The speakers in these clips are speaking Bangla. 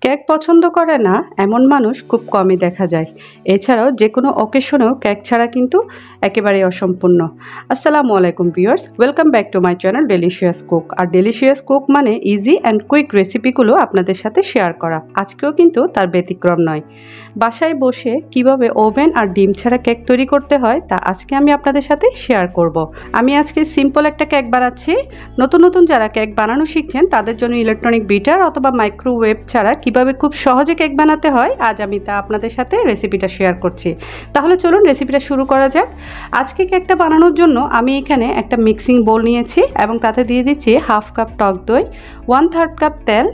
কেক পছন্দ করে না এমন মানুষ খুব কমই দেখা যায়। এছাড়াও যে কোনো অকেশনেও কেক ছাড়া কিন্তু একেবারেই অসম্পূর্ণ। আসসালামু আলাইকুম viewers, welcome back to my channel delicious cook. আর ডেলিশিয়াস কুক মানে ইজি অ্যান্ড কুইক রেসিপিগুলো আপনাদের সাথে শেয়ার করা। আজকেও কিন্তু তার ব্যতিক্রম নয়। বাসায় বসে কিভাবে ওভেন আর ডিম ছাড়া কেক তৈরি করতে হয় তা আজকে আমি আপনাদের সাথে শেয়ার করব। আমি আজকে সিম্পল একটা কেক বানাচ্ছি। নতুন নতুন যারা কেক বানানো শিখছেন তাদের জন্য ইলেকট্রনিক বিটার অথবা মাইক্রোওয়েভ ছাড়া কিভাবে খুব সহজে কেক বানাতে হয় আজ আমি তা আপনাদের সাথে রেসিপিটা শেয়ার করছি। তাহলে চলুন রেসিপিটা শুরু করা যাক। আজকে কেকটা বানানোর জন্য আমি এখানে একটা মিক্সিং বোল নিয়েছি এবং তাতে দিয়ে দিচ্ছি হাফ কাপ টক দই, 1/3 কাপ তেল,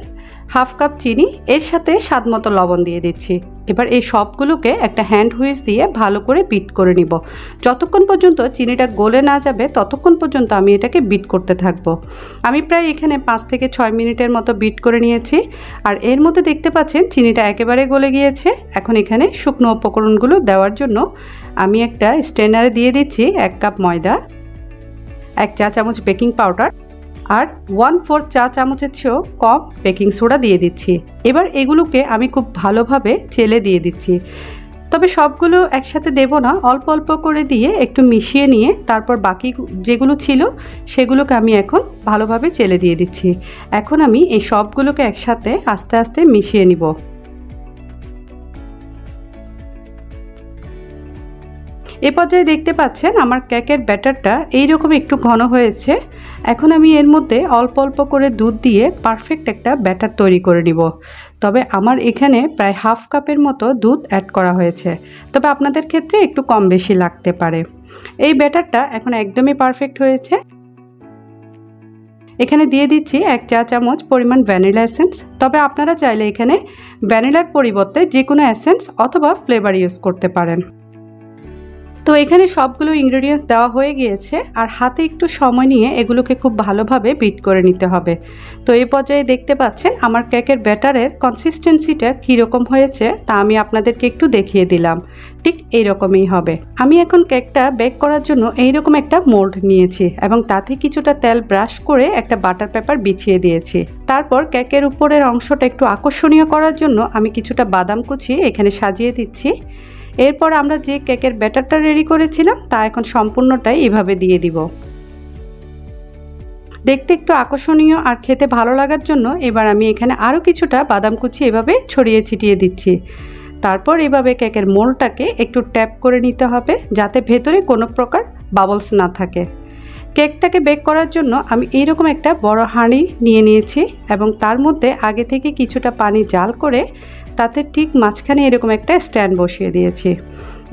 হাফ কাপ চিনি, এর সাথে স্বাদ মতো লবণ দিয়ে দিচ্ছি। এবার এই সবগুলোকে একটা হ্যান্ড হুইস দিয়ে ভালো করে বিট করে নিব। যতক্ষণ পর্যন্ত চিনিটা গলে না যাবে ততক্ষণ পর্যন্ত আমি এটাকে বিট করতে থাকবো। আমি প্রায় এখানে 5 থেকে 6 মিনিটের মতো বিট করে নিয়েছি। আর এর মধ্যে দেখতে পাচ্ছেন চিনিটা একেবারে গলে গিয়েছে। এখন এখানে শুকনো উপকরণগুলো দেওয়ার জন্য আমি একটা স্ট্রেনারে দিয়ে দিচ্ছি 1 কাপ ময়দা, 1 চা চামচ বেকিং পাউডার আর 1/4 চা চামচের চেয়েও কম বেকিং সোডা দিয়ে দিচ্ছি। এবার এগুলোকে আমি খুব ভালোভাবে চেলে দিয়ে দিচ্ছি। তবে সবগুলো একসাথে দেব না, অল্প অল্প করে দিয়ে একটু মিশিয়ে নিয়ে তারপর বাকি যেগুলো ছিল সেগুলোকে আমি এখন ভালোভাবে চেলে দিয়ে দিচ্ছি। এখন আমি এই সবগুলোকে একসাথে আস্তে আস্তে মিশিয়ে নিব। এ পর্যায়ে দেখতে পাচ্ছেন আমার কেকের ব্যাটারটা এইরকম একটু ঘন হয়েছে। এখন আমি এর মধ্যে অল্প অল্প করে দুধ দিয়ে পারফেক্ট একটা ব্যাটার তৈরি করে নিব। তবে আমার এখানে প্রায় হাফ কাপের মতো দুধ অ্যাড করা হয়েছে, তবে আপনাদের ক্ষেত্রে একটু কম বেশি লাগতে পারে। এই ব্যাটারটা এখন একদমই পারফেক্ট হয়েছে। এখানে দিয়ে দিচ্ছি 1 চা চামচ পরিমাণ ভ্যানিলা এসেন্স। তবে আপনারা চাইলে এখানে ভ্যানিলার পরিবর্তে যে কোনো এসেন্স অথবা ফ্লেভার ইউজ করতে পারেন। তো এখানে সবগুলো ইনগ্রেডিয়েন্টস দেওয়া হয়ে গিয়েছে আর হাতে একটু সময় নিয়ে এগুলোকে খুব ভালোভাবে বিট করে নিতে হবে। তো এই পর্যায়ে দেখতে পাচ্ছেন আমার কেকের ব্যাটারের কনসিস্টেন্সিটা কীরকম হয়েছে তা আমি আপনাদেরকে একটু দেখিয়ে দিলাম। ঠিক এইরকমই হবে। আমি এখন কেকটা বেক করার জন্য এইরকম একটা মোল্ড নিয়েছি এবং তাতে কিছুটা তেল ব্রাশ করে একটা বাটার পেপার বিছিয়ে দিয়েছি। তারপর কেকের উপরের অংশটা একটু আকর্ষণীয় করার জন্য আমি কিছুটা বাদাম কুচি এখানে সাজিয়ে দিচ্ছি। এরপর আমরা যে কেকের ব্যাটারটা রেডি করেছিলাম তা এখন সম্পূর্ণটাই এভাবে দিয়ে দিব। দেখতে একটু আকর্ষণীয় আর খেতে ভালো লাগার জন্য এবার আমি এখানে আরও কিছুটা বাদাম কুচি এভাবে ছড়িয়ে ছিটিয়ে দিচ্ছি। তারপর এভাবে কেকের মোল্ডটাকে একটু ট্যাপ করে নিতে হবে যাতে ভেতরে কোনো প্রকার বাবলস না থাকে। কেকটাকে বেক করার জন্য আমি এইরকম একটা বড় হাঁড়ি নিয়ে নিয়েছি এবং তার মধ্যে আগে থেকে কিছুটা পানি জাল করে তাতে ঠিক মাঝখানে এরকম একটা স্ট্যান্ড বসিয়ে দিয়েছি।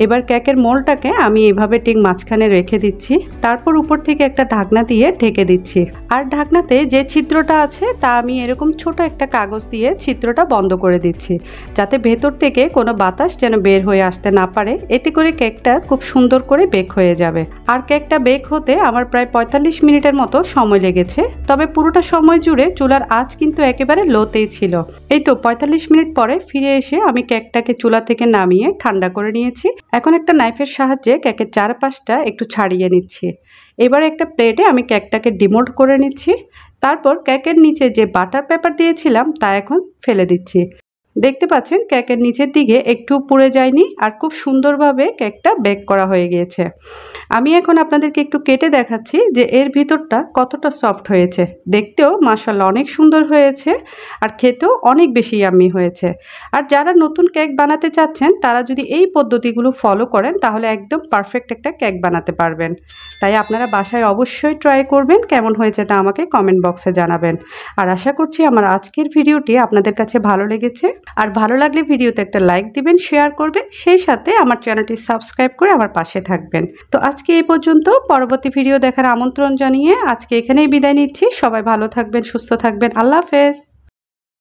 এবার কেকের মোল্ডটাকে আমি এইভাবে ঠিক মাঝখানে রেখে দিচ্ছি। তারপর উপর থেকে একটা ঢাকনা দিয়ে ঢেকে দিচ্ছি। আর ঢাকনাতে যে ছিদ্রটা আছে তা আমি এরকম ছোট একটা কাগজ দিয়ে ছিদ্রটা বন্ধ করে দিচ্ছি যাতে ভেতর থেকে কোনো বাতাস যেন বের হয়ে আসতে না পারে। এতে করে কেকটা খুব সুন্দর করে বেক হয়ে যাবে। আর কেকটা বেক হতে আমার প্রায় 45 মিনিটের মতো সময় লেগেছে। তবে পুরোটা সময় জুড়ে চুলার আঁচ কিন্তু একেবারে লোতেই ছিল। এই তো 45 মিনিট পরে ফিরে এসে আমি কেকটাকে চুলা থেকে নামিয়ে ঠান্ডা করে নিয়েছি। এখন একটা নাইফের সাহায্যে কেকের চারপাশটা একটু ছাড়িয়ে নিচ্ছি। এবার একটা প্লেটে আমি কেকটাকে ডিমোল্ড করে নিচ্ছি। তারপর কেকের নিচে যে বাটার পেপার দিয়েছিলাম তা এখন ফেলে দিচ্ছি। দেখতে পাচ্ছেন কেকের নিচের দিকে একটু পুড়ে যায়নি আর খুব সুন্দরভাবে কেকটা বেক করা হয়ে গিয়েছে। আমি এখন আপনাদেরকে একটু কেটে দেখাচ্ছি যে এর ভিতরটা কতটা সফট হয়েছে। দেখতেও মাশাআল্লাহ অনেক সুন্দর হয়েছে আর খেতেও অনেক বেশি ইয়াম্মি হয়েছে। আর যারা নতুন কেক বানাতে চাচ্ছেন তারা যদি এই পদ্ধতিগুলো ফলো করেন তাহলে একদম পারফেক্ট একটা কেক বানাতে পারবেন। তাই আপনারা বাসায় অবশ্যই ট্রাই করবেন। কেমন হয়েছে তা আমাকে কমেন্ট বক্সে জানাবেন। আর আশা করছি আমার আজকের ভিডিওটি আপনাদের কাছে ভালো লেগেছে। আর ভালো লাগলে ভিডিওতে একটা লাইক দিবেন, শেয়ার করবেন, সেই সাথে আমার চ্যানেলটি সাবস্ক্রাইব করে আমার পাশে থাকবেন। তো আজকে এই পর্যন্ত, পরবর্তী ভিডিও দেখার আমন্ত্রণ জানিয়ে আজকে এখানেই বিদায় নিচ্ছি। সবাই ভালো থাকবেন, সুস্থ থাকবেন। আল্লাহ হাফেজ।